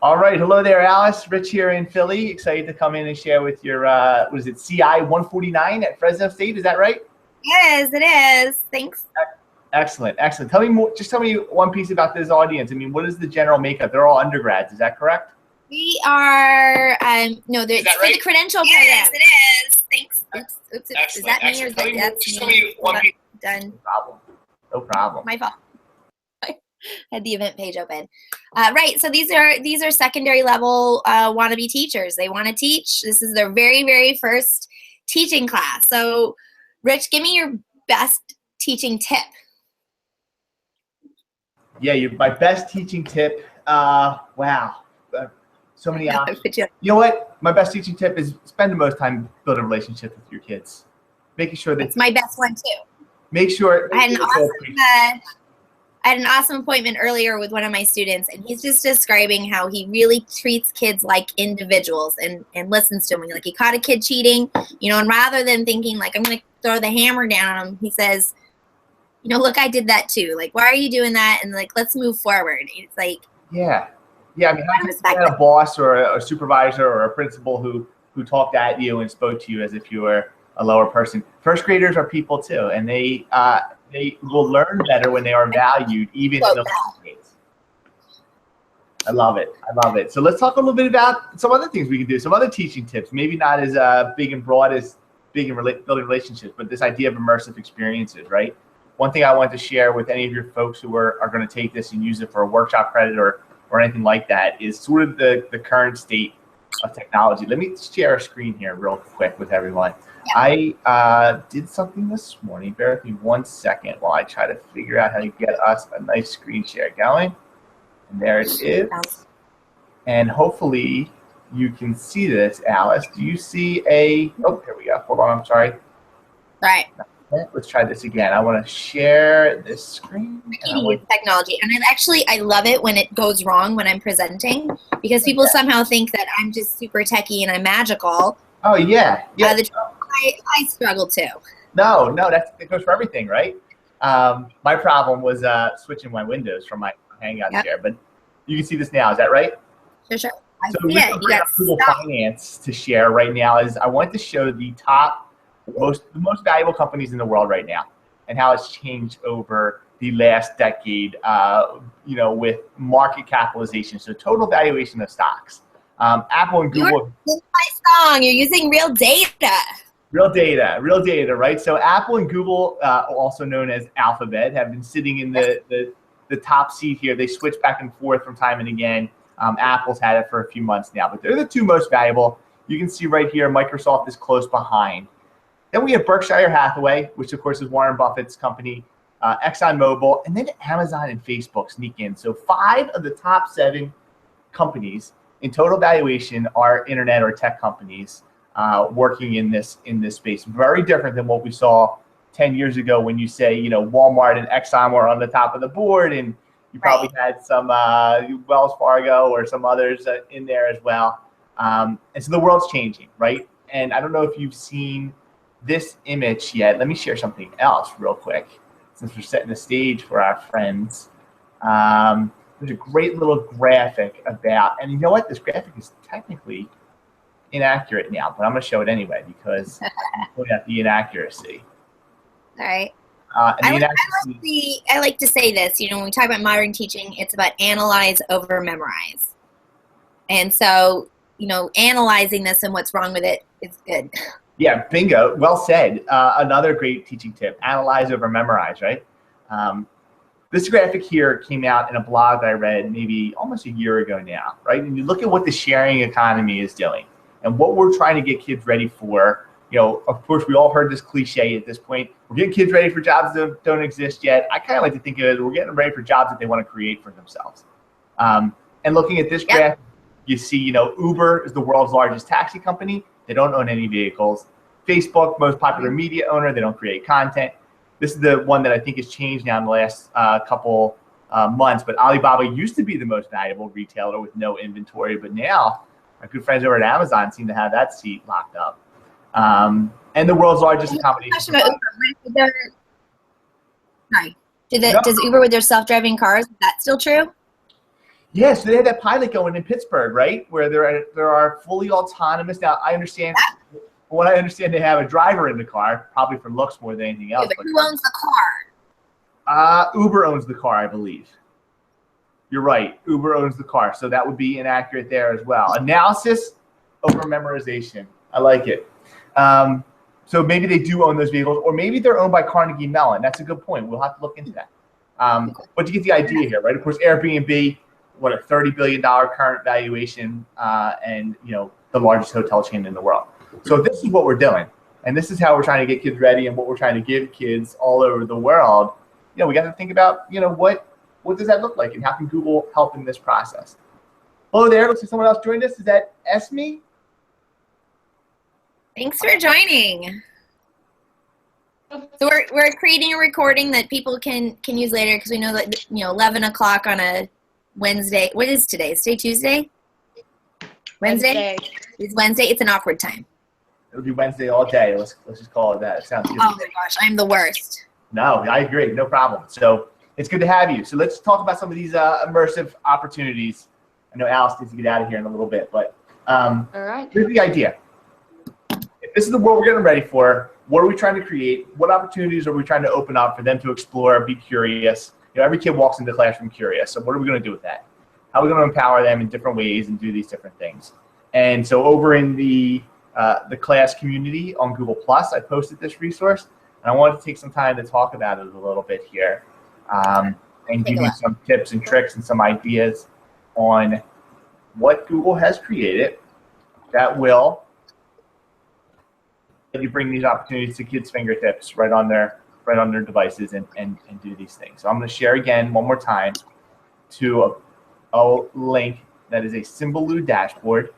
All right, hello there, Alice. Rich here in Philly. Excited to come in and share with your, what is it, CI 149 at Fresno State? Is that right? Yes, it is. Thanks. Excellent, excellent. Tell me more. Just tell me one piece about this audience. I mean, what is the general makeup? They're all undergrads. Is that correct? We are. No, it's for the credential program. Yes, it is. Thanks. Oops. Is that me or is that just tell me one piece. Done. No problem. My fault. I had the event page open. Right. So these are secondary level wannabe teachers. They want to teach. This is their very, very first teaching class. So, Rich, give me your best teaching tip. Yeah, my best teaching tip. Wow. So many options. You know what? My best teaching tip is spend the most time building a relationship with your kids. Making sure that that's my best one too. Make sure. I had an awesome appointment earlier with one of my students, and he's just describing how he really treats kids like individuals and listens to them. Like he caught a kid cheating, and rather than thinking like I'm going to throw the hammer down on him, he says, look, I did that too. Like, why are you doing that? And like, let's move forward. It's like, yeah. I mean, how do you get a boss or a supervisor or a principal who talked at you and spoke to you as if you were a lower person? First graders are people too, and they will learn better when they are valued, even in those days. I love it. So let's talk a little bit about some other things we can do, some other teaching tips. Maybe not as big and broad as big in building relationships, but this idea of immersive experiences, right? One thing I want to share with any of your folks who are going to take this and use it for a workshop credit or anything like that is sort of the current state of technology. Let me share a screen here real quick with everyone. Yeah. I did something this morning. Bear with me 1 second while I try to figure out how to get us a nice screen share going. And there it is. And hopefully you can see this, Alice. Do you see oh, here we go. Hold on, I'm sorry. Right. Let's try this again. I want to share this screen. I can use technology, and I love it when it goes wrong when I'm presenting, because people somehow think that I'm just super techie and I'm magical. Oh yeah. I struggle too. No, that goes for everything, right? My problem was switching my windows from my Hangout chair, but you can see this now. Is that right? Sure. So we have Google Finance to share right now. I want to show the most valuable companies in the world right now and how it's changed over the last decade, with market capitalization. So total valuation of stocks. Apple and Google. You're my song. You're using real data. Real data, right? So Apple and Google, also known as Alphabet, have been sitting in the top seat here. They switch back and forth from time and again. Apple's had it for a few months now, but they're the two most valuable. You can see right here, Microsoft is close behind. Then we have Berkshire Hathaway, which of course is Warren Buffett's company, ExxonMobil, and then Amazon and Facebook sneak in. So 5 of the top 7 companies in total valuation are internet or tech companies working in this space. Very different than what we saw 10 years ago when you say, Walmart and Exxon were on the top of the board, and you probably had some Wells Fargo or some others in there as well. And so the world's changing, right? And I don't know if you've seen this image yet. Let me share something else real quick since we're setting the stage for our friends. There's a great little graphic about, and you know what? This graphic is technically inaccurate now, but I'm going to show it anyway because I'm putting out the inaccuracy. All right. I like to say this, when we talk about modern teaching, it's about analyze over memorize. And so, analyzing this and what's wrong with it is good. Yeah, bingo. Well said. Another great teaching tip, analyze over memorize, right? This graphic here came out in a blog that I read maybe almost a year ago now, right? And you look at what the sharing economy is doing and what we're trying to get kids ready for. Of course, we all heard this cliche at this point. We're getting kids ready for jobs that don't exist yet. I kind of like to think of it as we're getting them ready for jobs that they want to create for themselves. And looking at this graph, you see, Uber is the world's largest taxi company. They don't own any vehicles. Facebook, most popular media owner. They don't create content. This is the one that I think has changed now in the last couple months. But Alibaba used to be the most valuable retailer with no inventory. But now our good friends over at Amazon seem to have that seat locked up. And the world's largest accommodation. Does Uber with their self-driving cars, is that still true? Yeah, so they had that pilot going in Pittsburgh, right? Where there are fully autonomous. Now, I understand, from what I understand, they have a driver in the car, probably for looks more than anything else. Yeah, but who owns the car? Uber owns the car, I believe. You're right. Uber owns the car, so that would be inaccurate there as well. Analysis over memorization. I like it. So maybe they do own those vehicles, or maybe they're owned by Carnegie Mellon. That's a good point. We'll have to look into that. But you get the idea here, right? Of course, Airbnb, what, a $30 billion current valuation, and the largest hotel chain in the world. So this is what we're doing, and this is how we're trying to get kids ready, and what we're trying to give kids all over the world. We got to think about what does that look like, and how can Google help in this process? Hello there. Looks like someone else joined us. Is that Esme? Thanks for joining. So we're creating a recording that people can use later, because we know that 11 o'clock on a Wednesday. What is today? Is today Tuesday? Wednesday. It's Wednesday. It's an awkward time. It'll be Wednesday all day. Let's just call it that. It sounds good. Oh my gosh, I'm the worst. No, I agree. No problem. So it's good to have you. So let's talk about some of these immersive opportunities. I know Alice needs to get out of here in a little bit, but all right. Here's the idea. If this is the world we're getting ready for, what are we trying to create? What opportunities are we trying to open up for them to explore, be curious? Every kid walks into the classroom curious. So what are we going to do with that? How are we going to empower them in different ways and do these different things? And so over in the class community on Google+, I posted this resource, and I wanted to take some time to talk about it a little bit here, and give you some tips and tricks and some ideas on what Google has created that will let you bring these opportunities to kids' fingertips right on their devices and do these things. So I'm going to share again one more time to a link that is a Symbaloo dashboard.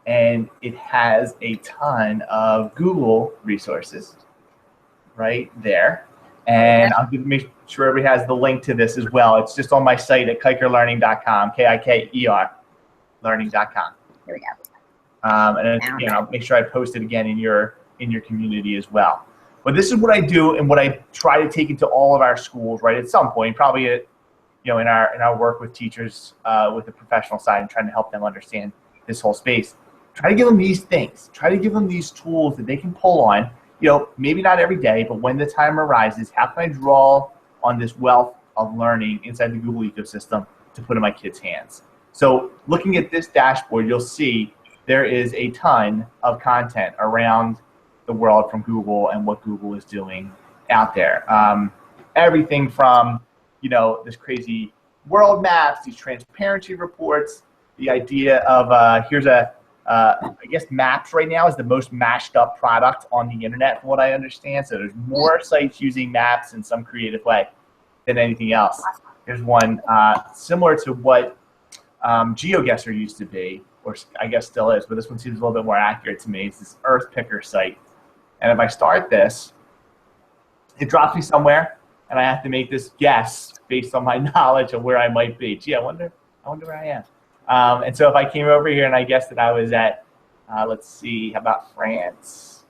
And it has a ton of Google resources right there. And I'm going to make sure everybody has the link to this as well. It's just on my site at kikerlearning.com, Kiker learning.com. Here we go. And I'll make sure I post it again in your community as well. But this is what I do, and what I try to take into all of our schools, right? At some point, probably in our work with teachers with the professional side, and trying to help them understand this whole space. Try to give them these things. Try to give them these tools that they can pull on. Maybe not every day, but when the time arises, how can I draw on this wealth of learning inside the Google ecosystem to put in my kids' hands? So looking at this dashboard, you'll see there is a ton of content around the world from Google and what Google is doing out there. Everything from, this crazy world maps, these transparency reports, the idea of here's I guess Maps right now is the most mashed up product on the internet, from what I understand. So there's more sites using Maps in some creative way than anything else. Here's one similar to what GeoGuessr used to be, or I guess still is, but this one seems a little bit more accurate to me. It's this Earth Picker site. And if I start this, it drops me somewhere, and I have to make this guess based on my knowledge of where I might be. Gee, I wonder where I am. And so if I came over here and I guessed that I was at, let's see, how about France?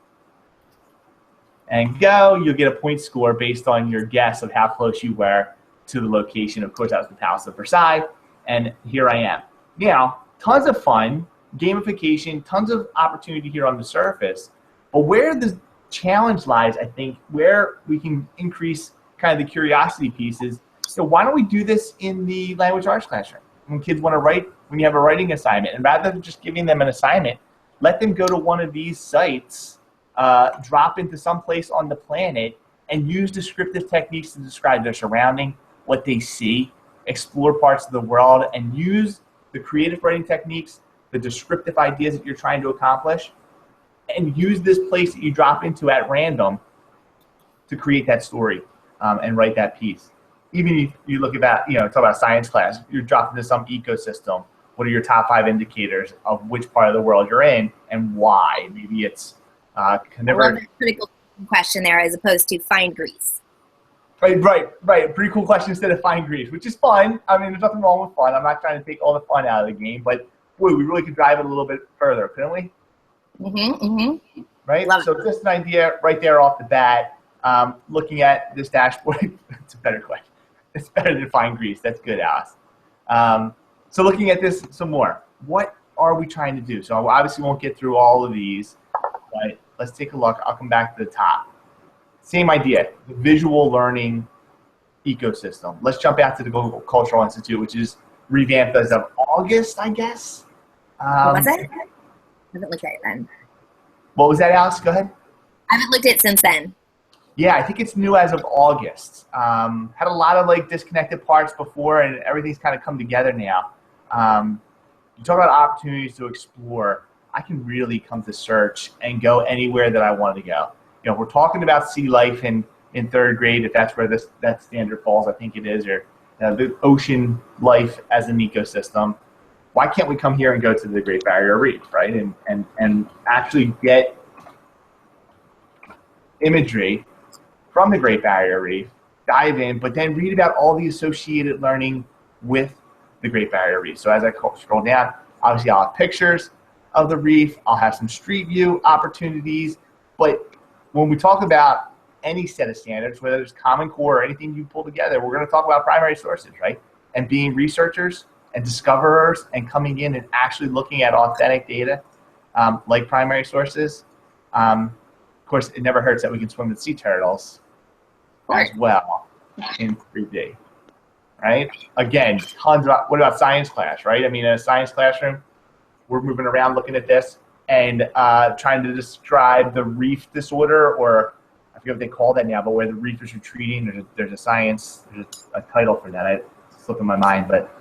And you'll get a point score based on your guess of how close you were to the location. Of course, that was the Palace of Versailles, and here I am. Now, tons of fun, gamification, tons of opportunity here on the surface, but where the challenge lies, I think, where we can increase kind of the curiosity pieces. So why don't we do this in the language arts classroom? When kids want to write, when you have a writing assignment, and rather than just giving them an assignment, let them go to one of these sites, drop into some place on the planet, and use descriptive techniques to describe their surrounding, what they see, explore parts of the world, and use the creative writing techniques, the descriptive ideas that you're trying to accomplish, and use this place that you drop into at random to create that story and write that piece. Even if you look at, talk about science class, you're dropped into some ecosystem. What are your top 5 indicators of which part of the world you're in and why? Maybe it's I love that critical question there, as opposed to find grease. Right. Pretty cool question instead of find grease, which is fun. I mean, there's nothing wrong with fun. I'm not trying to take all the fun out of the game, but boy, we really could drive it a little bit further, couldn't we? Right? Love so it. Just an idea right there off the bat. Looking at this dashboard, it's a better question. It's better than fine grease. That's good, Alice. So looking at this some more, what are we trying to do? So I obviously won't get through all of these, but let's take a look. I'll come back to the top. Same idea, the visual learning ecosystem. Let's jump out to the Global Cultural Institute, which is revamped as of August, I guess. What was it? I haven't looked at it then. What was that, Alice? Go ahead. I haven't looked at it since then. Yeah, I think it's new as of August. Had a lot of like disconnected parts before, and everything's kind of come together now. You talk about opportunities to explore. I can really come to search and go anywhere that I want to go. You know, we're talking about sea life in third grade, if that's where that standard falls, I think it is, or the ocean life as an ecosystem. Why can't we come here and go to the Great Barrier Reef, right? And actually get imagery from the Great Barrier Reef, dive in, but then read about all the associated learning with the Great Barrier Reef. So as I scroll down, obviously I'll have pictures of the reef, I'll have some street view opportunities, but when we talk about any set of standards, whether it's Common Core or anything you pull together, we're going to talk about primary sources, right? And being researchers and discoverers and coming in and actually looking at authentic data like primary sources. Of course, it never hurts that we can swim with sea turtles as well in 3D, right? Again, tons of, what about science class, right? I mean, in a science classroom, we're moving around looking at this and trying to describe the reef disorder, or I forget what they call that now, but where the reef is retreating. There's a science, there's a title for that. It's slipping my mind, but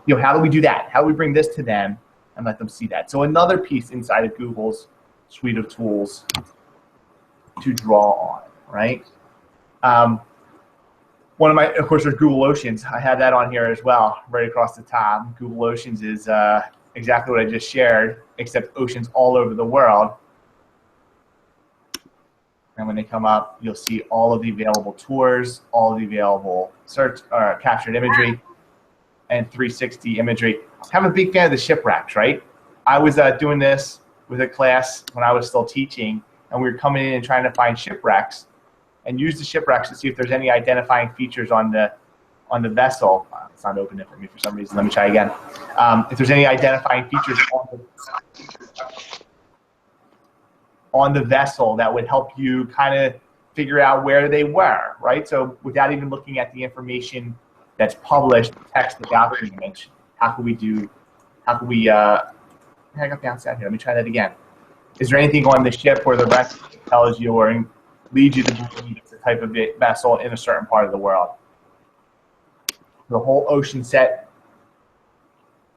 you know, how do we do that? How do we bring this to them and let them see that? So another piece inside of Google's suite of tools to draw on, right? One of my, of course, there's Google Oceans. I have that on here as well, right across the top. Google Oceans is exactly what I just shared, except oceans all over the world. And when they come up, you'll see all of the available tours, all of the available search or captured imagery, and 360 imagery. I'm a big fan of the shipwrecks, right? I was doing this with a class when I was still teaching, and we were coming in and trying to find shipwrecks and use the shipwrecks to see if there's any identifying features on the vessel. It's not opening for me for some reason. Let me try again. If there's any identifying features on the vessel that would help you kind of figure out where they were, right? So without even looking at the information that's published, text about the image, how can we, I got bounced out here. Let me try that again. Is there anything on the ship where the rest tells you or leads you to believe it's a type of vessel in a certain part of the world? The whole ocean set,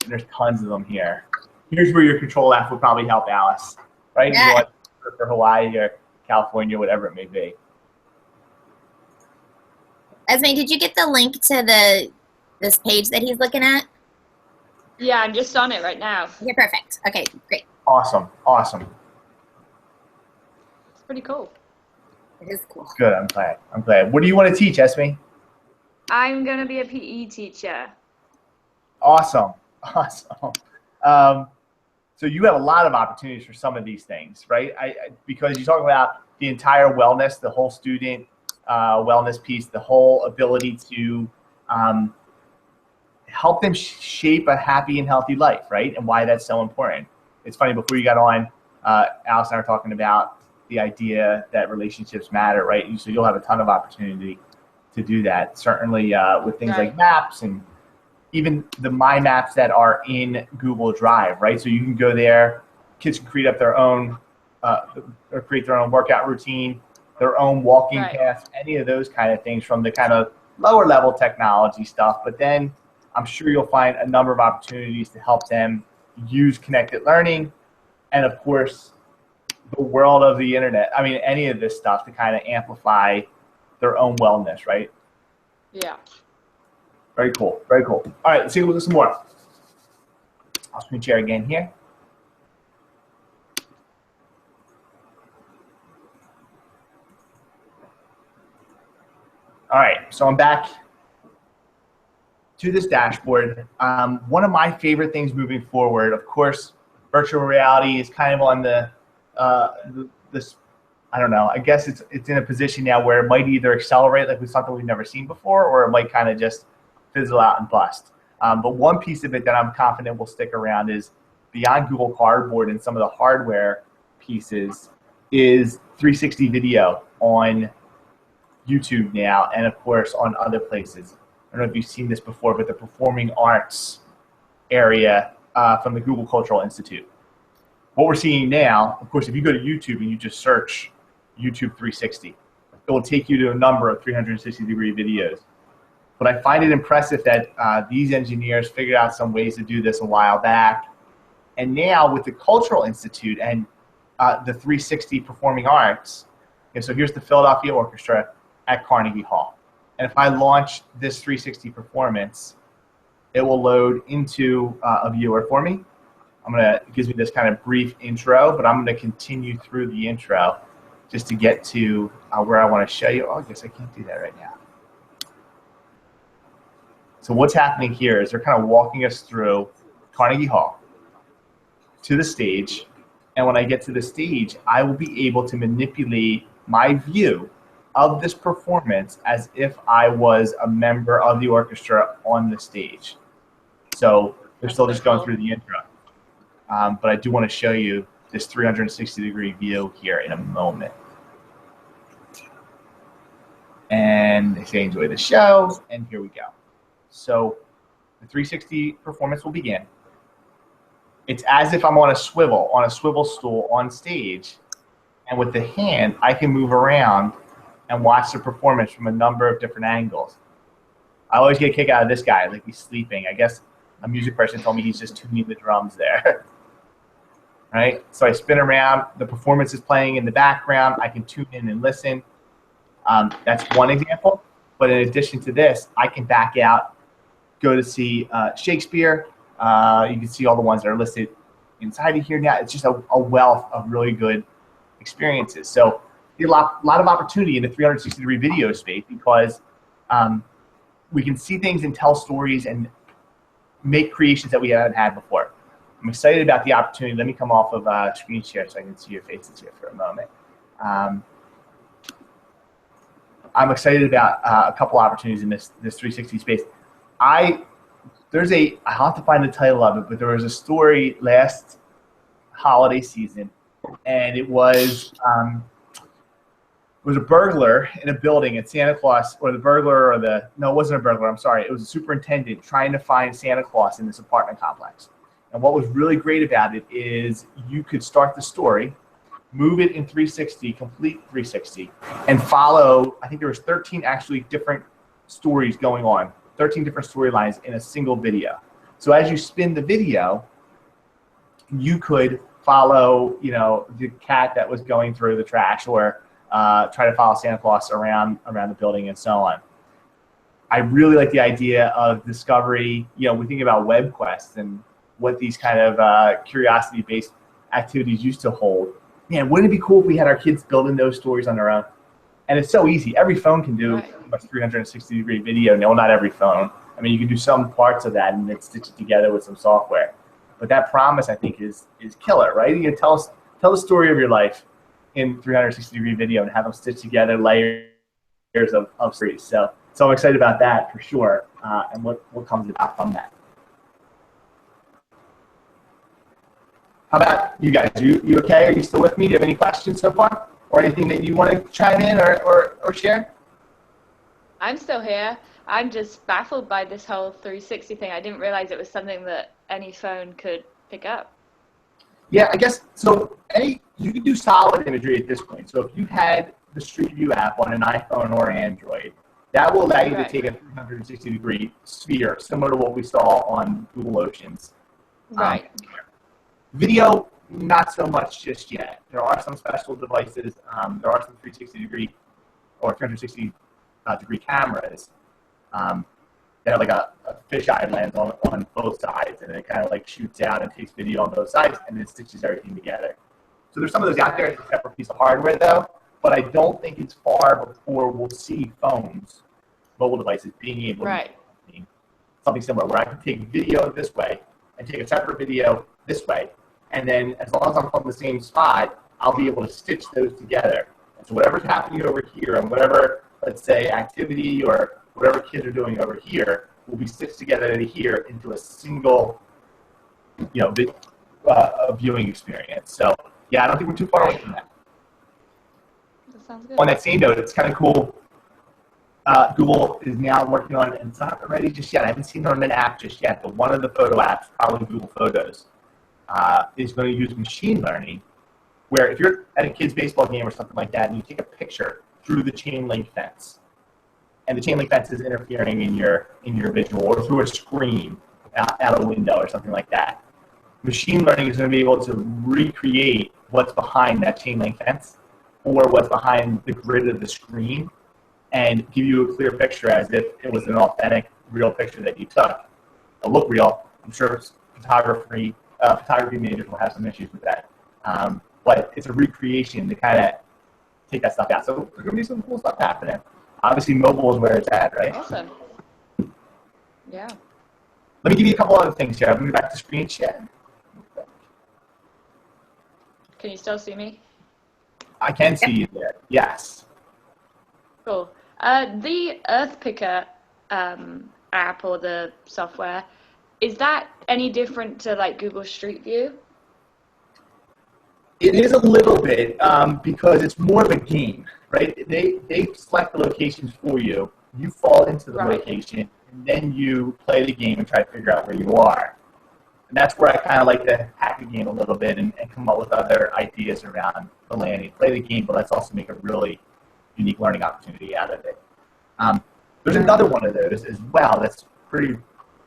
and there's tons of them here. Here's where your control F would probably help, Alice, right? Yeah. You want for Hawaii or California, whatever it may be. Esme, did you get the link to this page that he's looking at? Yeah, I'm just on it right now. Okay, perfect. Okay, great. Awesome, awesome. It's pretty cool. It is cool. Good, I'm glad. I'm glad. What do you want to teach, Esme? I'm going to be a PE teacher. Awesome, awesome. So you have a lot of opportunities for some of these things, right? Because you talk about the entire wellness, the whole student wellness piece, the whole ability to help them shape a happy and healthy life, right? And why that's so important. It's funny, before you got on, Alice and I were talking about the idea that relationships matter, right? So you'll have a ton of opportunity to do that. Certainly with things like maps and even the My Maps that are in Google Drive, right? So you can go there, kids can create up their own, or create their own workout routine, their own walking path, any of those kind of things from the kind of lower level technology stuff. But then I'm sure you'll find a number of opportunities to help them use connected learning and, of course, the world of the internet. I mean, any of this stuff to kind of amplify their own wellness, right? Yeah. Very cool. Very cool. All right, let's see some more. I'll screen share again here. All right, so I'm back to this dashboard. One of my favorite things moving forward, of course, virtual reality is kind of on the I don't know. I guess it's in a position now where it might either accelerate like with something we've never seen before, or it might kind of just fizzle out and bust. But one piece of it that I'm confident will stick around is beyond Google Cardboard and some of the hardware pieces is 360 video on YouTube now, and of course on other places. I don't know if you've seen this before, but the performing arts area from the Google Cultural Institute. What we're seeing now, of course, if you go to YouTube and you just search YouTube 360, it will take you to a number of 360-degree videos. But I find it impressive that these engineers figured out some ways to do this a while back. And now with the Cultural Institute and the 360 Performing Arts, so here's the Philadelphia Orchestra at Carnegie Hall. And if I launch this 360 performance, it will load into a viewer for me. It gives me this kind of brief intro, but I'm going to continue through the intro just to get to where I want to show you. Oh, I guess I can't do that right now. So what's happening here is they're kind of walking us through Carnegie Hall to the stage. And when I get to the stage, I will be able to manipulate my view of this performance as if I was a member of the orchestra on the stage. So they're still just going through the intro. But I do want to show you this 360-degree view here in a moment. And they say enjoy the show, and here we go. So the 360 performance will begin. It's as if I'm on a swivel stool on stage, and with the hand, I can move around and watch the performance from a number of different angles. I always get a kick out of this guy, like he's sleeping. I guess a music person told me he's just tuning the drums there. Right? So I spin around, the performance is playing in the background, I can tune in and listen. That's one example. But in addition to this, I can back out, go to see Shakespeare. You can see all the ones that are listed inside of here now. It's just a wealth of really good experiences. So a lot of opportunity in the 360-degree video space because we can see things and tell stories and make creations that we haven't had before. I'm excited about the opportunity. Let me come off of screen share so I can see your faces here for a moment. I'm excited about a couple opportunities in this 360 space. I'll have to find the title of it, but there was a story last holiday season, and it was a burglar in a building, and Santa Claus, or the burglar, or no, it wasn't a burglar, I'm sorry, it was a superintendent trying to find Santa Claus in this apartment complex. And what was really great about it is you could start the story, move it in 360, complete 360, and follow, I think there was 13 actually different stories going on, 13 different storylines in a single video. So as you spin the video, you could follow, the cat that was going through the trash, or try to follow Santa Claus around the building and so on. I really like the idea of discovery. We think about web quests and what these kind of curiosity-based activities used to hold. Man, wouldn't it be cool if we had our kids building those stories on their own? And it's so easy. Every phone can do a 360-degree video. No, not every phone. I mean, you can do some parts of that and then stitch it together with some software. But that promise, I think, is killer, right? You can tell the story of your life in 360-degree video and have them stitch together layers of stories. So I'm excited about that for sure, and what comes about from that. How about you guys? You okay? Are you still with me? Do you have any questions so far? Or anything that you want to chime in or share? I'm still here. I'm just baffled by this whole 360 thing. I didn't realize it was something that any phone could pick up. Yeah, I guess, so you can do solid imagery at this point. So if you had the Street View app on an iPhone or Android, that will allow you to take a 360-degree sphere, similar to what we saw on Google Oceans. Right. Video, not so much just yet. There are some special devices. There are some 360-degree or 360-degree cameras that have like a fisheye lens on both sides, and it kind of like shoots out and takes video on both sides, and then stitches everything together. So there's some of those out there. It's a separate piece of hardware, though. But I don't think it's far before we'll see phones, mobile devices, being able to do something similar, where I can take video this way and take a separate video this way. And then as long as I'm from the same spot, I'll be able to stitch those together So whatever's happening over here and whatever, let's say, activity or whatever kids are doing over here will be stitched together here into a single, viewing experience. So yeah, I don't think we're too far away from that. That sounds good. On that same note, it's kind of cool. Google is now working on it, and it's not ready just yet. I haven't seen it on an app just yet, but one of the photo apps, probably Google Photos, is going to use machine learning, where if you're at a kid's baseball game or something like that, and you take a picture through the chain link fence, and the chain link fence is interfering in your visual, or through a screen out a window or something like that, machine learning is going to be able to recreate what's behind that chain link fence or what's behind the grid of the screen and give you a clear picture as if it was an authentic, real picture that you took. It'll look real. I'm sure photography majors will have some issues with that. But it's a recreation to kind of take that stuff out. So there's going to be some cool stuff happening. Obviously, mobile is where it's at, right? Awesome. Yeah. Let me give you a couple other things here. I'll move back to screen share. Can you still see me? I can see you there. Yes. Cool. The Earth Picker app or the software, is that any different to like Google Street View? It is a little bit because it's more of a game, right? They select the locations for you. You fall into the location, and then you play the game and try to figure out where you are. And that's where I kind of like to hack the game a little bit and come up with other ideas around the landing. Play the game, but let's also make a really unique learning opportunity out of it. There's another one of those as well that's pretty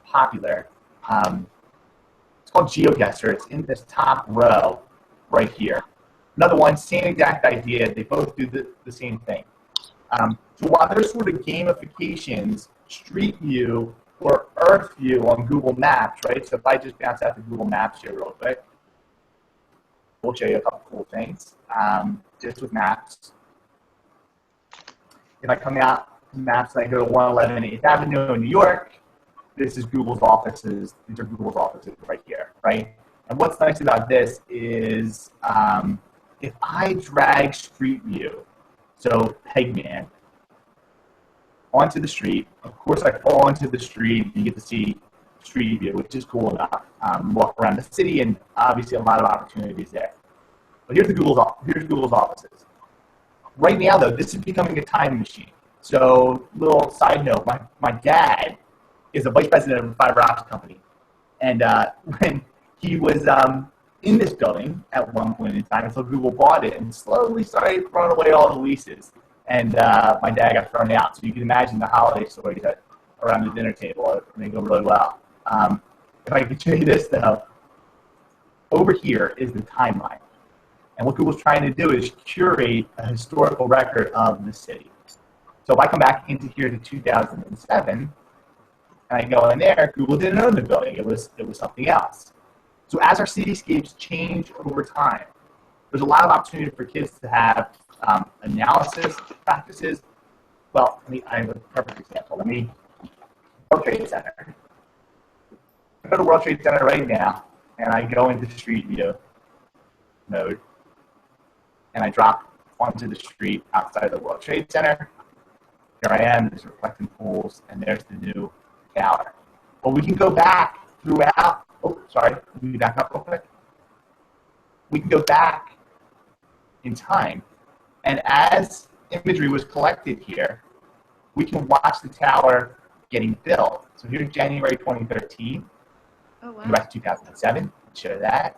popular. It's called GeoGuessr. It's in this top row right here. Another one, same exact idea. They both do the same thing. So while there's sort of gamifications, Street View or Earth View on Google Maps, right? So if I just bounce out to Google Maps here real quick, we'll show you a couple cool things just with maps. If I come out to Maps and I go to 111 8th Avenue in New York, this is Google's offices. These are Google's offices right here, right? And what's nice about this is if I drag Street View, so Pegman, onto the street, of course I fall onto the street, you get to see Street View, which is cool enough. Walk around the city and obviously a lot of opportunities there. But here's Google's offices. Right now though, this is becoming a time machine. So little side note, my dad is a vice president of a fiber optics company. And when he was in this building at one point in time until Google bought it and slowly started throwing away all the leases. And my dad got thrown out. So you can imagine the holiday stories around the dinner table. They go really well. If I could show you this, though, over here is the timeline. And what Google's trying to do is curate a historical record of the city. So if I come back into here to 2007, and I go in there, Google didn't own the building. It was something else. So as our cityscapes change over time, there's a lot of opportunity for kids to have analysis practices. Well, I have a perfect example. World Trade Center. I go to World Trade Center right now, and I go into Street View mode, and I drop onto the street outside the World Trade Center. Here I am, there's reflecting pools, and there's the new tower. Well, we can go back throughout. Oh, sorry, let me back up real quick. We can go back in time, and as imagery was collected here, we can watch the tower getting built. So here's January 2013. Oh, wow. Go back to 2007, show that.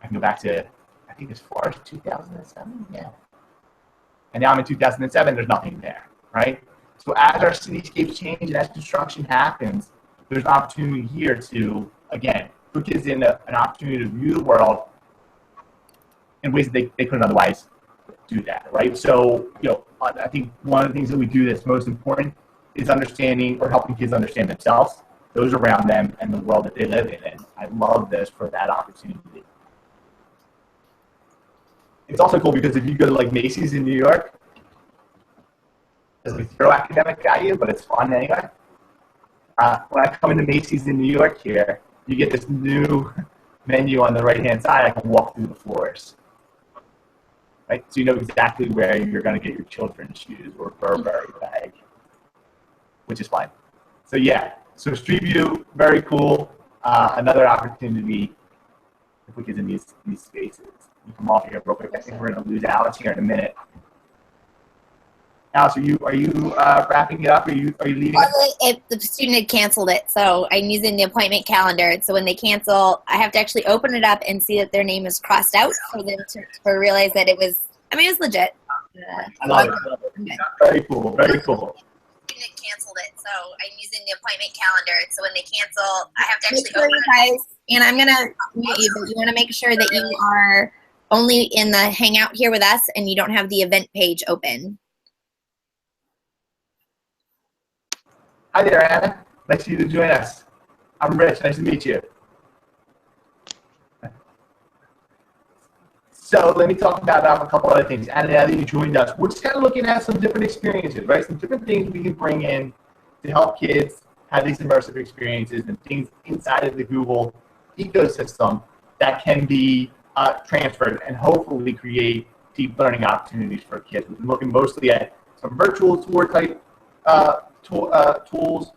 I can go back to, I think as far as 2007, yeah. And now I'm in 2007, there's nothing there, right? So as our cityscapes change and as construction happens, there's an opportunity here to, again, put kids in an opportunity to view the world in ways that they couldn't otherwise do that, right? So, I think one of the things that we do that's most important is understanding or helping kids understand themselves, those around them, and the world that they live in. And I love this for that opportunity. It's also cool because if you go to like Macy's in New York, there's zero academic value, but it's fun anyway. When I come into Macy's in New York here, you get this new menu on the right-hand side. I can walk through the floors. right? So you know exactly where you're going to get your children's shoes or Burberry bag, which is fine. So yeah, so Street View, very cool. Another opportunity if we get in these spaces. You come off here real quick. I think we're going to lose Alex here in a minute. Alex, are you wrapping it up? Are you leaving? Well, if the student had canceled it, so I'm using the appointment calendar. So when they cancel, I have to actually open it up and see that their name is crossed out for them to realize that it was. I mean, it was legit. I love it. Very cool. Very cool. Student canceled it, so I'm using the appointment calendar. So when they cancel, I have to actually open it up. And I'm gonna mute you, but you want to make sure that you are only in the Hangout here with us, and you don't have the event page open. Hi there, Anna. Nice for you to join us. I'm Rich. Nice to meet you. So let me talk about a couple other things. Anna, now that you joined us, we're just kind of looking at some different experiences, right? Some different things we can bring in to help kids have these immersive experiences and things inside of the Google ecosystem that can be transferred and hopefully create deep learning opportunities for kids. We've been looking mostly at some virtual tour type tools,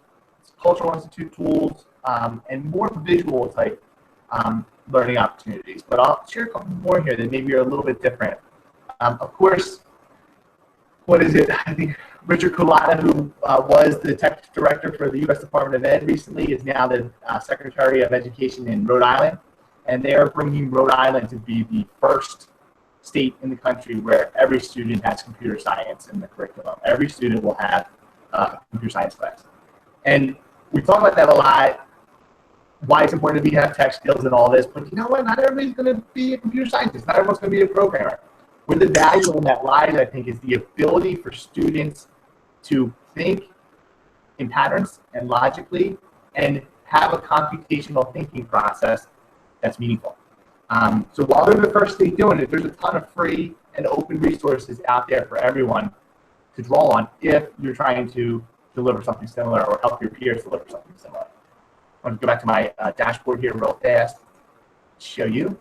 cultural institute tools, and more visual type learning opportunities. But I'll share a couple more here that maybe are a little bit different. Of course, what is it? I think Richard Culata, who was the tech director for the U.S. Department of Ed recently, is now the Secretary of Education in Rhode Island. And they are bringing Rhode Island to be the first state in the country where every student has computer science in the curriculum. Every student will have computer science class. And we talk about that a lot, why it's important to have tech skills and all this, but you know what? Not everybody's going to be a computer scientist. Not everyone's going to be a programmer. Where the value in that lies, I think, is the ability for students to think in patterns and logically and have a computational thinking process that's meaningful. So while they're the first state doing it, there's a ton of free and open resources out there for everyone to draw on if you're trying to deliver something similar or help your peers deliver something similar. I want to go back to my dashboard here real fast, show you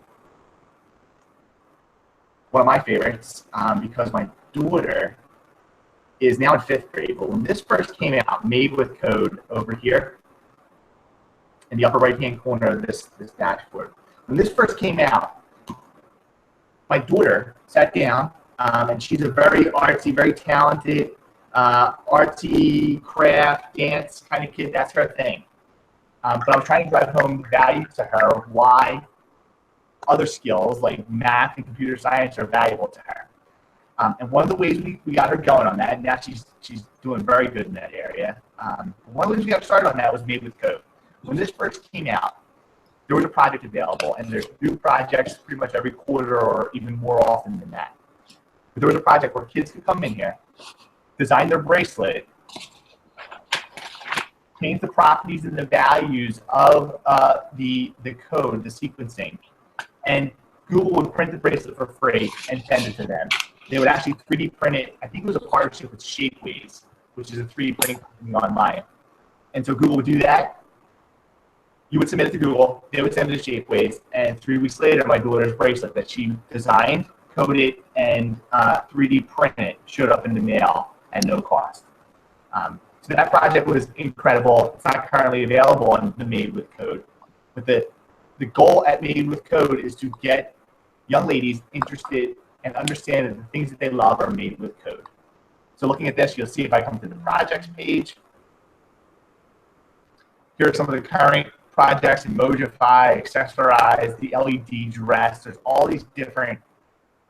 one of my favorites because my daughter is now in 5th grade. But when this first came out, Made with Code over here in the upper right-hand corner of this dashboard. When this first came out, my daughter sat down, and she's a very artsy, very talented, artsy, craft, dance kind of kid. That's her thing. But I was trying to drive home the value to her of why other skills like math and computer science are valuable to her. And one of the ways we got her going on that, and now she's doing very good in that area. One of the ways we got started on that was Made with Code. When this first came out, there was a project available, and there's new projects pretty much every quarter or even more often than that. But there was a project where kids could come in here, design their bracelet, change the properties and the values of the code, the sequencing, and Google would print the bracelet for free and send it to them. They would actually 3D print it. I think it was a partnership with Shapeways, which is a 3D printing company online. And so Google would do that. You would submit it to Google. They would send it to Shapeways. And 3 weeks later, my daughter's bracelet that she designed, coded, and 3D printed showed up in the mail at no cost. So that project was incredible. It's not currently available on the Made with Code. But the goal at Made with Code is to get young ladies interested and understand that the things that they love are made with code. So looking at this, you'll see if I come to the projects page. Here are some of the current projects: Emojify, Accessorize, the LED dress. There's all these different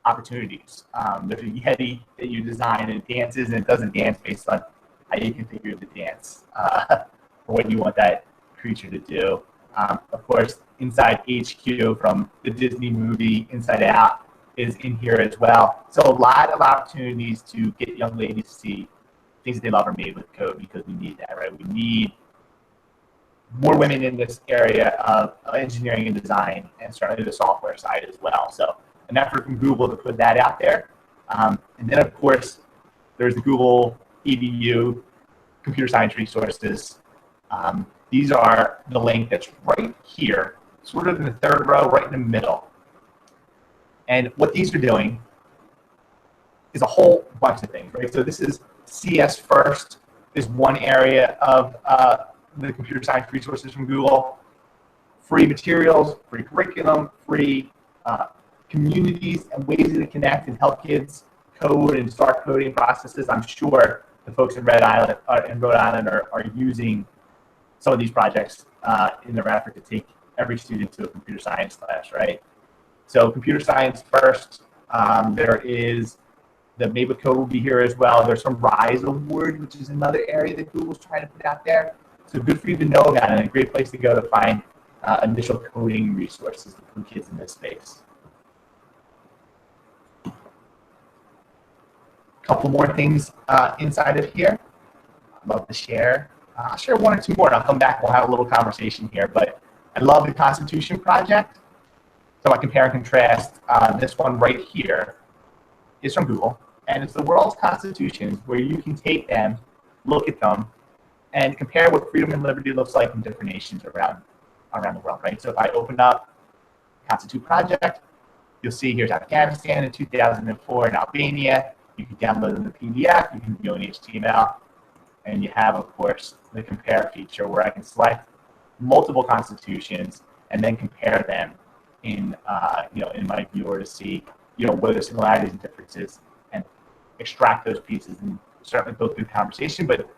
opportunities. There's a Yeti that you design and it dances, and it doesn't dance based on how you configure the dance or what you want that creature to do. Of course, Inside HQ from the Disney movie Inside Out is in here as well. So a lot of opportunities to get young ladies to see things that they love are made with code, because we need that, right? We need more women in this area of engineering and design, and certainly the software side as well. So an effort from Google to put that out there. And then, of course, there's the Google EDU computer science resources. These are the link that's right here, sort of in the third row, right in the middle. And what these are doing is a whole bunch of things, right? So this is CS First is one area of the computer science resources from Google. Free materials, free curriculum, free communities and ways to connect and help kids code and start coding processes. I'm sure the folks in Rhode Island are using some of these projects in their effort to take every student to a computer science class, right? So computer science first, there is the Maybe Code will be here as well. There's some RISE Award, which is another area that Google's trying to put out there. So good for you to know about it, and a great place to go to find initial coding resources for kids in this space. A couple more things inside of here. I'd love to share. I'll share one or two more, and I'll come back. We'll have a little conversation here. But I love the Constitution Project. So I compare and contrast. This one right here is from Google, and it's the world's constitutions, where you can take them, look at them, and compare what freedom and liberty looks like in different nations around the world, right? So if I open up Constitution Project, you'll see here's Afghanistan in 2004 and Albania. You can download in the PDF, you can view in HTML, and you have, of course, the compare feature where I can select multiple constitutions and then compare them in in my viewer to see what are the similarities and differences, and extract those pieces and certainly go through the conversation. But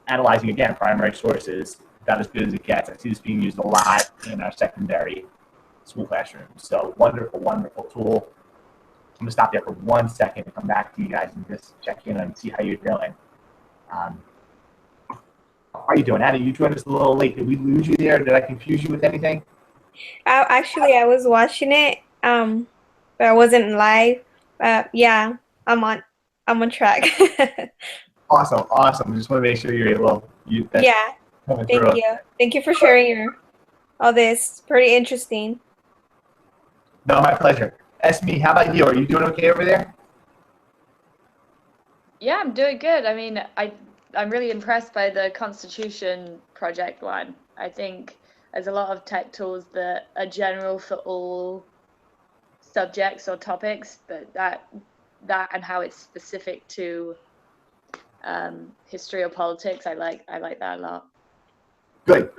analyzing again primary sources, about as good as it gets. I see this being used a lot in our secondary school classrooms. So wonderful, wonderful tool. I'm gonna stop there for 1 second and come back to you guys and just check in and see how you're doing. How are you doing, Anna? You joined us a little late. Did we lose you there? Did I confuse you with anything? Actually, I was watching it, but I wasn't live. Yeah, I'm on track. Awesome, awesome. Just want to make sure you're able. Yeah, thank you. Thank you for sharing all this. Pretty interesting. No, my pleasure. Esme, how about you? Are you doing okay over there? Yeah, I'm doing good. I mean, I'm really impressed by the Constitution Project one. I think there's a lot of tech tools that are general for all subjects or topics, but that and how it's specific to history or politics, I like that a lot. Good.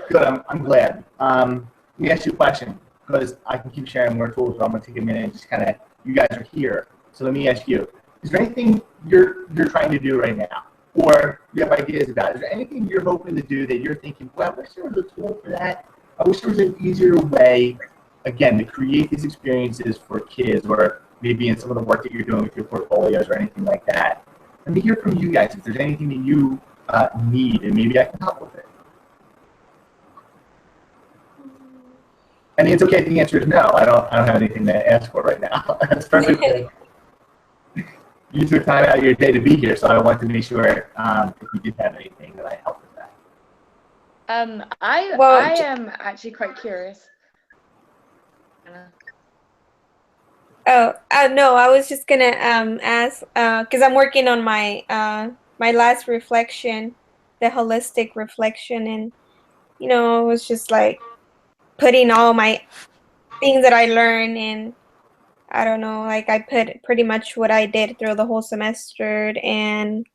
I'm glad. Let me ask you a question, because I can keep sharing more tools, but I'm going to take a minute and just kind of, you guys are here. So let me ask you, is there anything you're trying to do right now, or you have ideas about? Is there anything you're hoping to do that you're thinking, well, I wish there was a tool for that? I wish there was an easier way, again, to create these experiences for kids, or maybe in some of the work that you're doing with your portfolios or anything like that. Let me hear from you guys if there's anything that you need, and maybe I can help with it. I mean, it's okay if the answer is no. I don't have anything to ask for right now. That's perfect. You took time out of your day to be here, so I wanted to make sure if you did have anything that I helped with that. I am actually quite curious. Oh, no, I was just gonna ask, because I'm working on my my last reflection, the holistic reflection, and it was just like putting all my things that I learned, and I don't know, like I put pretty much what I did through the whole semester, and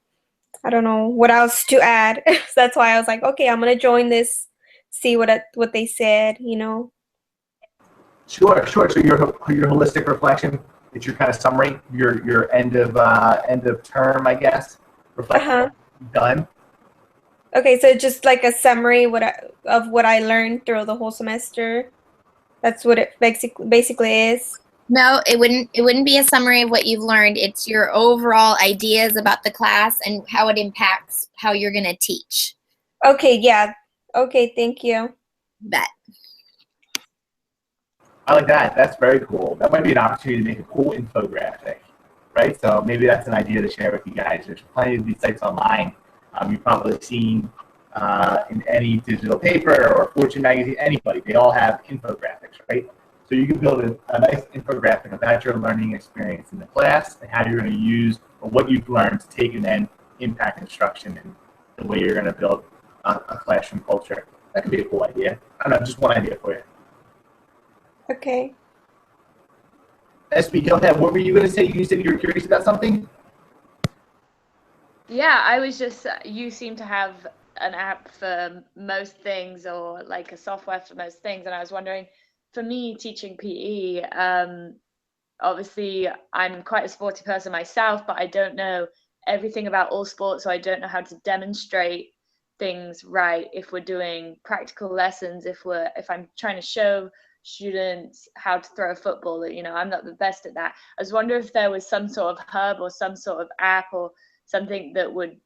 I don't know what else to add. So that's why I was like, okay, I'm gonna join this, see what they said, Sure. So your holistic reflection, it's your kind of summary, your end of term, I guess, reflection done. Okay, so just like a summary of what I learned through the whole semester. That's what it basically is. No, it wouldn't be a summary of what you've learned. It's your overall ideas about the class and how it impacts how you're going to teach. Okay, yeah. Okay, thank you. Bet. I like that. That's very cool. That might be an opportunity to make a cool infographic, right? So maybe that's an idea to share with you guys. There's plenty of these sites online. You've probably seen in any digital paper or Fortune magazine, anybody, they all have infographics, right? So you can build a nice infographic about your learning experience in the class and how you're going to use or what you've learned to take and then impact instruction and the way you're going to build a classroom culture. That could be a cool idea. I don't know, just one idea for you. Okay. SB, go ahead. What were you going to say? You said you were curious about something? Yeah, I was just, you seem to have an app for most things, or like a software for most things. And I was wondering, for me, teaching PE, obviously I'm quite a sporty person myself, but I don't know everything about all sports, so I don't know how to demonstrate things right if we're doing practical lessons, if I'm trying to show students how to throw a football. You know, I'm not the best at that. I was wondering if there was some sort of hub or some sort of app or something that would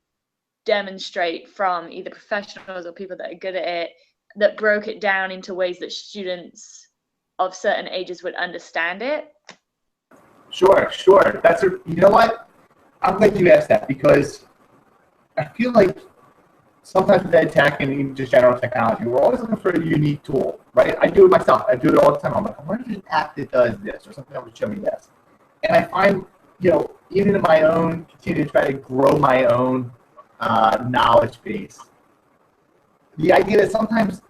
demonstrate from either professionals or people that are good at it, that broke it down into ways that students of certain ages would understand it. Sure. You know what? I'm glad you asked that, because I feel like sometimes with ed tech and even just general technology, we're always looking for a unique tool, right? I do it myself. I do it all the time. I'm like, where's an app that does this or something that would show me this? And I find, even in my own, continue to try to grow my own knowledge base, the idea that sometimes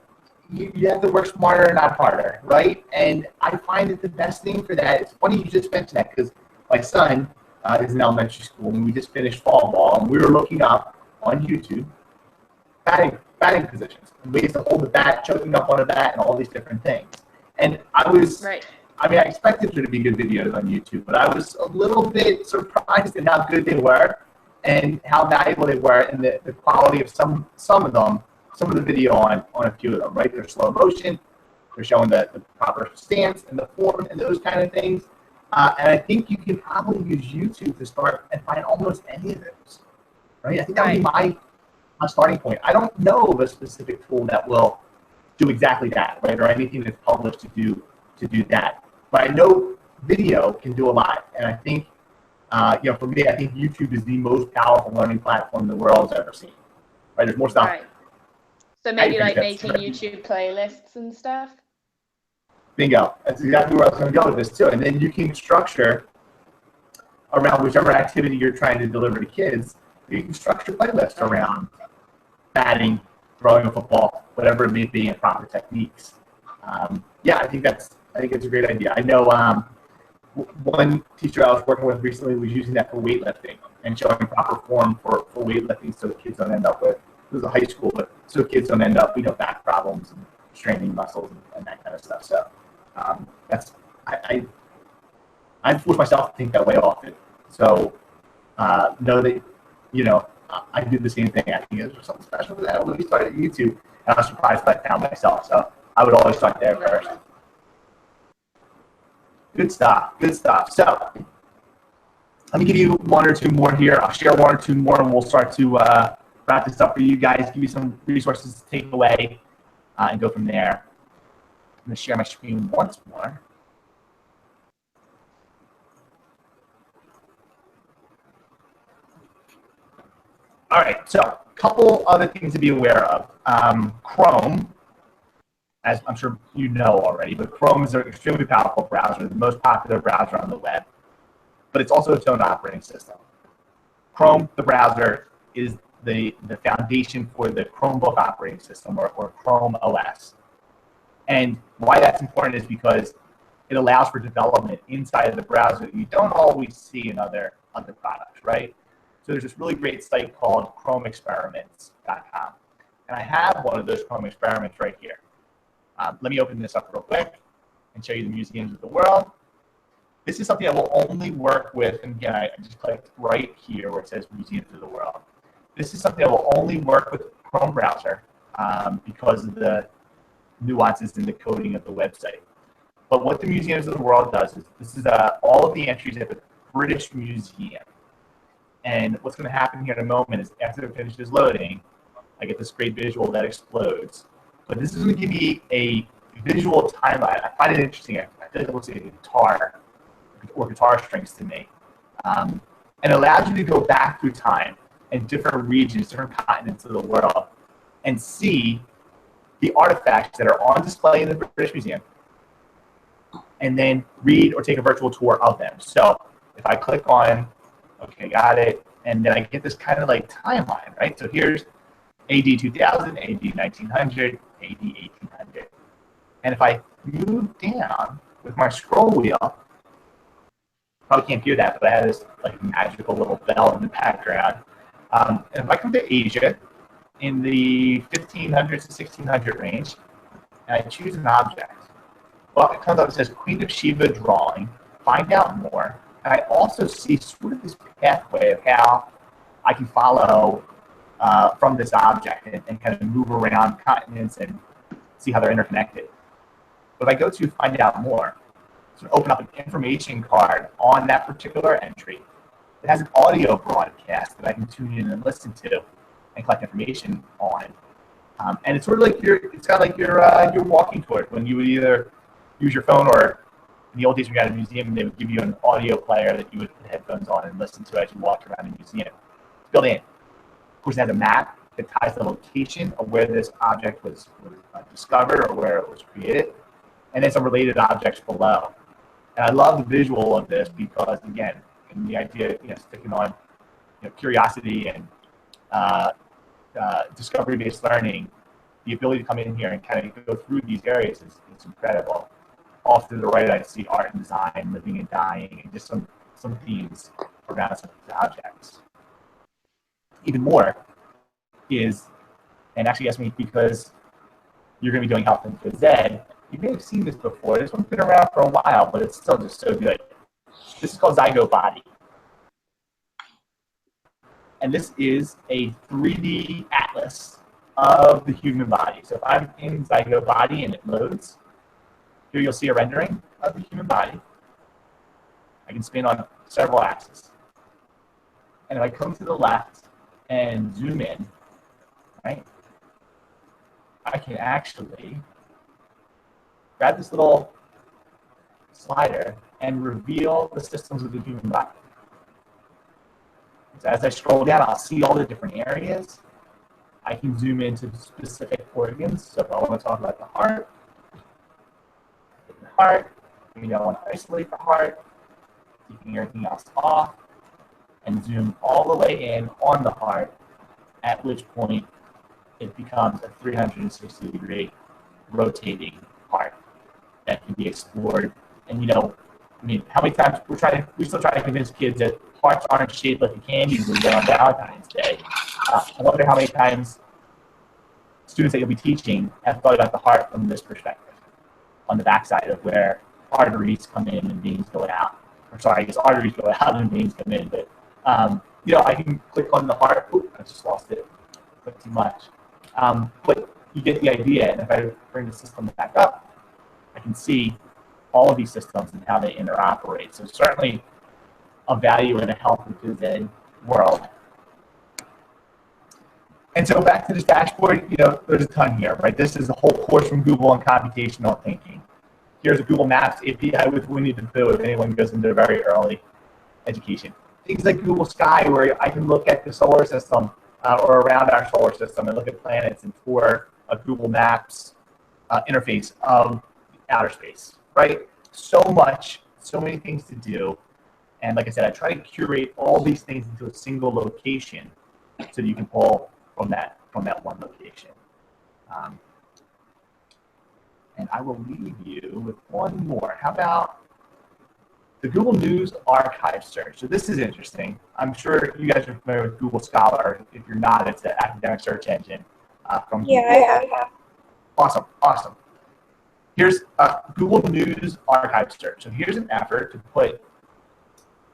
you have to work smarter, not harder, right? And I find that the best thing for that, it's funny you just mentioned that, because my son is in elementary school, and we just finished fall ball, and we were looking up on YouTube batting positions, and ways to hold the bat, choking up on a bat, and all these different things. And I expected there to be good videos on YouTube, but I was a little bit surprised at how good they were and how valuable they were, and the quality of some of them, some of the video on a few of them, right? They're slow motion, they're showing the proper stance and the form and those kind of things. And I think you can probably use YouTube to start and find almost any of those, right? I think that would be my starting point. I don't know of a specific tool that will do exactly that, right? Or anything that's published to do that. But I know video can do a lot. And I think, for me, I think YouTube is the most powerful learning platform the world's ever seen. Right? There's more stuff. Right. So maybe like making YouTube playlists and stuff. Bingo. That's exactly where I was going to go with this too. And then you can structure around whichever activity you're trying to deliver to kids. You can structure playlists around batting, throwing a football, whatever it may be, and proper techniques. I think it's a great idea. I know one teacher I was working with recently was using that for weightlifting and showing proper form for weightlifting, so the kids don't end up with, it was a high school, but so kids don't end up, back problems and straining muscles and that kind of stuff. So I force myself to think that way often. So know that, I do the same thing. I think there's something special with that. When we started YouTube, and I was surprised by found myself. So I would always start there first. Good stuff. So let me give you one or two more here. I'll share one or two more, and we'll start to wrap this up for you guys. Give you some resources to take away and go from there. I'm going to share my screen once more. All right, so a couple other things to be aware of. Chrome, as I'm sure you know already, but Chrome is an extremely powerful browser, the most popular browser on the web, but it's also its own operating system. Chrome, the browser, is the foundation for the Chromebook operating system, or Chrome OS. And why that's important is because it allows for development inside of the browser that you don't always see in other products, right? So there's this really great site called chromeexperiments.com. And I have one of those Chrome experiments right here. Let me open this up real quick and show you the museums of the world. This is something that will only work with, and again, I just clicked right here where it says Museums of the World. This is something that will only work with Chrome browser because of the nuances in the coding of the website. But what the Museums of the World does is, this is all of the entries at the British Museum. And what's going to happen here in a moment is, after it finishes loading, I get this great visual that explodes. But this is going to give me a visual timeline. I find it interesting. I feel like it looks like a guitar or guitar strings to me. And it allows you to go back through time in different regions, different continents of the world, and see the artifacts that are on display in the British Museum, and then read or take a virtual tour of them. So if I click on, okay, got it, and then I get this kind of like timeline, right? So here's AD 2000, AD 1900, AD 1800. And if I move down with my scroll wheel, probably can't hear that, but I have this like magical little bell in the background. And if I come to Asia in the 1500s to 1600 range, and I choose an object, well, it comes up and says Queen of Sheba drawing, find out more. And I also see sort of this pathway of how I can follow from this object and kind of move around continents and see how they're interconnected. But if I go to find out more, so open up an information card on that particular entry. It has an audio broadcast that I can tune in and listen to and collect information on. And it's sort of like it's kind of like you're walking toward when you would either use your phone, or in the old days when you got a museum, they would give you an audio player that you would put headphones on and listen to as you walk around the museum. It's built in. Of course, it has a map that ties the location of where this object was discovered or where it was created, and then some related objects below. And I love the visual of this because, again, and the idea, sticking on curiosity and discovery-based learning, the ability to come in here and kind of go through these areas is incredible. Off to the right, I see art and design, living and dying, and just some themes around some of these objects. Even more is, and actually ask me because you're going to be doing health and phys ed, you may have seen this before. This one's been around for a while, but it's still just so good. This is called Zygo Body. And this is a 3D atlas of the human body. So if I'm in Zygo Body and it loads, here you'll see a rendering of the human body. I can spin on several axes. And if I come to the left and zoom in, right, I can actually grab this little slider and reveal the systems of the human body. So as I scroll down, I'll see all the different areas. I can zoom into specific organs. So if I want to talk about the heart, I want to isolate the heart, keeping everything else off, and zoom all the way in on the heart, at which point it becomes a 360-degree rotating heart that can be explored. And how many times we still try to convince kids that hearts aren't shaped like a candy when we get on Valentine's Day. I wonder how many times students that you'll be teaching have thought about the heart from this perspective, on the backside of where arteries come in and veins go out. Or sorry, I guess arteries go out and veins come in. But I can click on the heart. Oop, I just lost it. Click too much. But you get the idea. And if I bring the system back up, I can see all of these systems and how they interoperate. So certainly a value in a health and phys ed world. And so back to this dashboard, there's a ton here, right? This is a whole course from Google on computational thinking. Here's a Google Maps API with Winnie the Pooh if anyone goes into very early education. Things like Google Sky, where I can look at the solar system or around our solar system and look at planets and for a Google Maps interface of outer space, right? So many things to do. And like I said, I try to curate all these things into a single location so that you can pull from that one location. And I will leave you with one more. How about the Google News Archive search? So this is interesting. I'm sure you guys are familiar with Google Scholar. If you're not, it's an academic search engine from Google. Yeah, I have. Awesome. Here's Google News Archive search. So here's an effort to put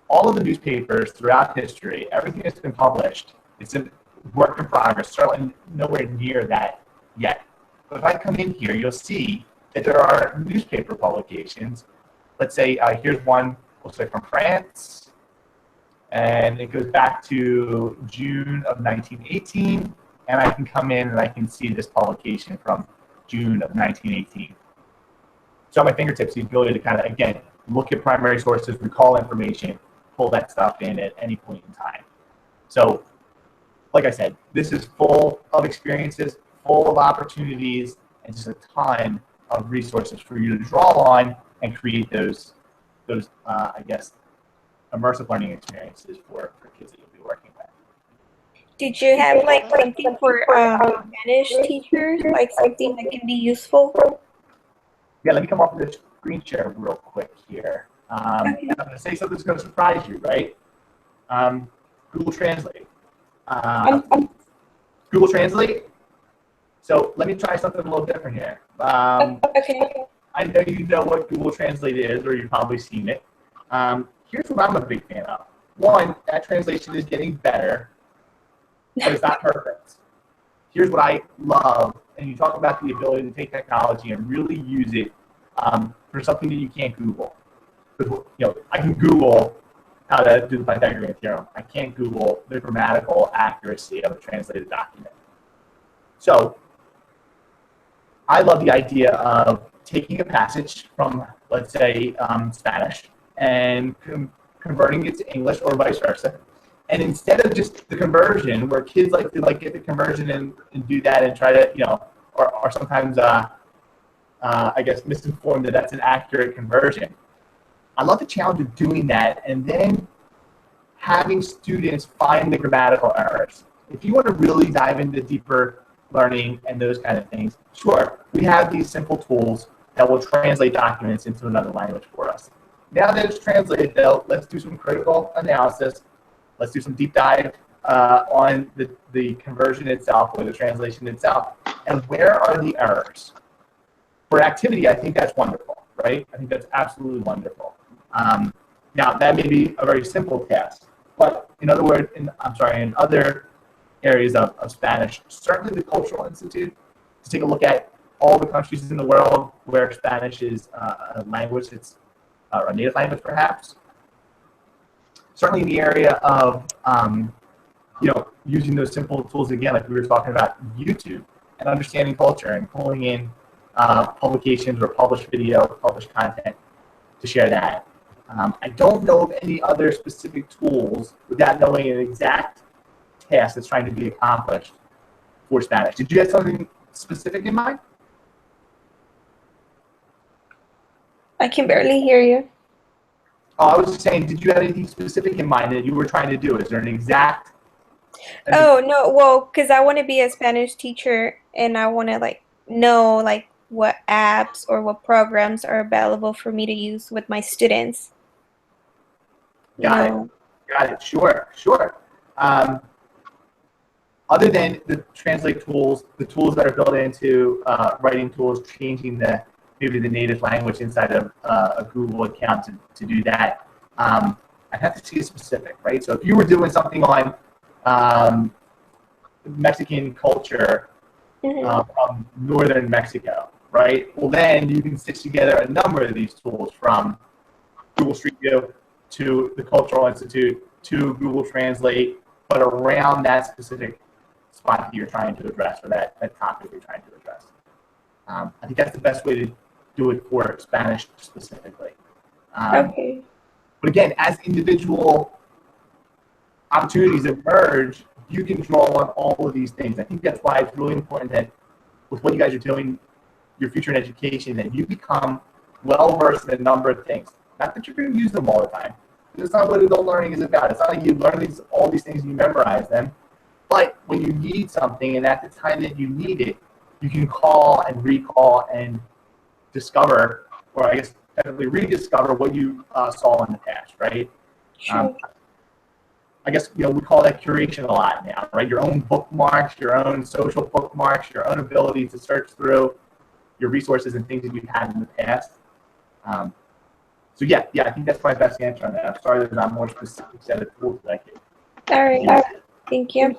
all of the newspapers throughout history, everything that's been published. It's a work in progress, certainly nowhere near that yet. But if I come in here, you'll see that there are newspaper publications. Let's say here's one, looks like from France, and it goes back to June of 1918, and I can come in and I can see this publication from June of 1918. So at my fingertips, the ability to kind of, again, look at primary sources, recall information, pull that stuff in at any point in time. So, like I said, this is full of experiences, full of opportunities, and just a ton of resources for you to draw on and create those I guess, immersive learning experiences for kids that you'll be working with. Did you have like something for Spanish teachers, like something that can be useful? Yeah, let me come off of the screen share real quick here. And I'm going to say something that's going to surprise you, right? Google Translate. Google Translate. So let me try something a little different here. Okay. I know you know what Google Translate is, or you've probably seen it. Here's what I'm a big fan of. One, that translation is getting better, but it's not perfect. Here's what I love, and you talk about the ability to take technology and really use it for something that you can't Google. You know, I can Google how to do the Pythagorean theorem. I can't Google the grammatical accuracy of a translated document. So I love the idea of taking a passage from, let's say, Spanish and converting it to English or vice versa. And instead of just the conversion, where kids like to get the conversion and do that and try to, you know, or sometimes, I guess, misinformed that that's an accurate conversion. I love the challenge of doing that and then having students find the grammatical errors. If you want to really dive into deeper learning and those kind of things, sure, we have these simple tools that will translate documents into another language for us. Now that it's translated, though, let's do some critical analysis. Let's do some deep dive on the conversion itself or the translation itself. And where are the errors? For activity, I think that's wonderful, right? I think that's absolutely wonderful. Now, that may be a very simple task, but in other words, in other areas of Spanish, certainly the Cultural Institute, to take a look at all the countries in the world where Spanish is a language that's a native language, perhaps. Certainly in the area of you know, using those simple tools again, like we were talking about YouTube and understanding culture and pulling in publications or published video, published content to share that. I don't know of any other specific tools without knowing an exact task that's trying to be accomplished for Spanish. Did you have something specific in mind? I can barely hear you. Oh, I was just saying, did you have anything specific in mind that you were trying to do? Is there an exact? Oh, no, well, because I want to be a Spanish teacher and I want to know what apps or what programs are available for me to use with my students. Got it. Sure. Other than the translate tools, the tools that are built into writing tools, changing maybe the native language inside of a Google account to do that, I have to see a specific, right? So if you were doing something on Mexican culture from northern Mexico, right? Well, then you can stitch together a number of these tools from Google Street View to the Cultural Institute to Google Translate, but around that specific spot that you're trying to address or that topic you're trying to address. I think that's the best way to do it for Spanish specifically. Okay. But again, as individual opportunities emerge, you can draw on all of these things. I think that's why it's really important that with what you guys are doing, your future in education, that you become well-versed in a number of things. Not that you're going to use them all the time. It's not what adult learning is about. It's not like you learn all these things and you memorize them. But when you need something and at the time that you need it, you can call and recall and discover, or I guess technically rediscover what you saw in the past, right? Sure. I guess we call that curation a lot now, right? Your own bookmarks, your own social bookmarks, your own ability to search through your resources and things that you've had in the past. So yeah, I think that's my best answer on that. I'm sorry there's not more specific set of tools that I can. All right. Thank you.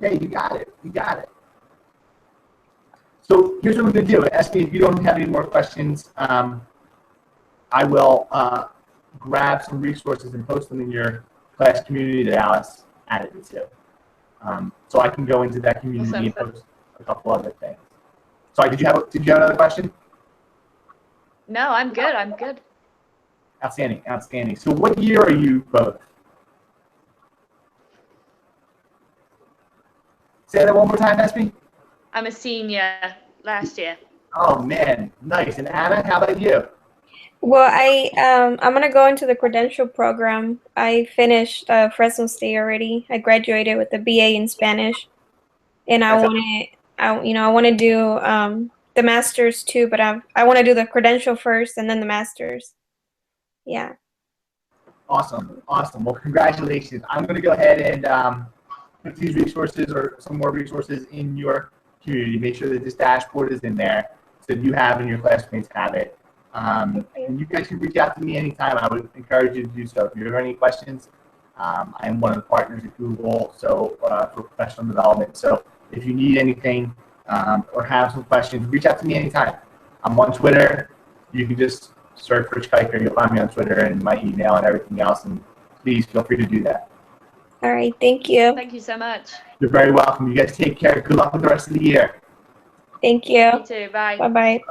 Yeah, you got it. So here's what we're going to do. Ask me if you don't have any more questions. I will grab some resources and post them in your class community that Alice added me to. So I can go into that community and post a couple other things. Sorry, did you have another question? No, I'm good. Outstanding. So what year are you both? Say that one more time, Espy. I'm a senior last year. Oh man, nice. And Anna, how about you? Well, I'm gonna go into the credential program. I finished Fresno State already. I graduated with a BA in Spanish, and I want to do the master's too. But I want to do the credential first and then the master's. Yeah. Awesome. Well, congratulations. I'm going to go ahead and put these resources or some more resources in your community. Make sure that this dashboard is in there so that you have and your classmates have it. And you guys can reach out to me anytime. I would encourage you to do so. If you have any questions, I am one of the partners at Google, so for professional development. So if you need anything or have some questions, reach out to me anytime. I'm on Twitter. You can just search Rich Kiker. You'll find me on Twitter and my email and everything else. And please feel free to do that. All right. Thank you. Thank you so much. You're very welcome. You guys take care. Good luck with the rest of the year. Thank you. You too. Bye. Bye-bye.